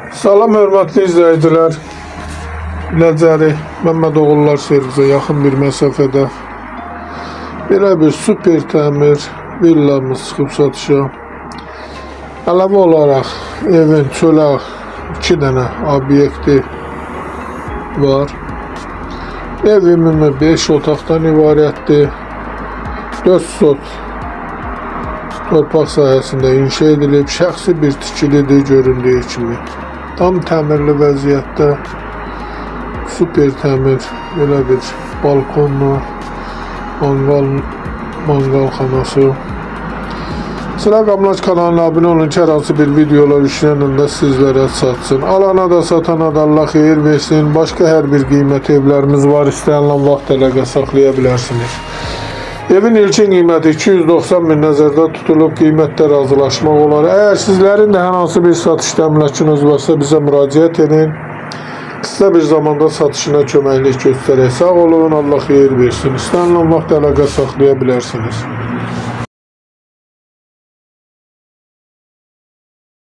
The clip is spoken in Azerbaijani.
Salam hörmətli izləyicilər. Biləcəri Məmmədoğullar servisə yaxın bir məsafədə belə bir super təmir villamız çıxıb satışa. Əlavə olaraq evin çölaq 2 dənə obyekti var. Ev ümumi 5 otaqdan ibarətdir. 4 sot torpaq sahəsində inşa edilib, şəxsi bir tikilidir göründüyü kimi. Tam təmirli vəziyyətdə, super təmir, belə bir balkonlu, mangalxanası. Sıra Qamlaç kanalına abunə olun ki, hər hansı bir videolar işlənəndə sizlərə satsın. Alana da satana da Allah xeyir versin. Başqa hər bir qiymət evlərimiz var, istənilən vaxt əlaqə saxlaya bilərsiniz. Evin ilkin qiyməti 290 min nəzərdə tutulub, qiymətdə razılaşmaq olar. Əgər sizlərin də hər hansı bir satış təminatçınız varsa bizə müraciət edin. Qısa bir zamanda satışına köməklik göstərək. Sağ olun, Allah xeyir versin. İstənilən vaxt əlaqə saxlaya bilərsiniz.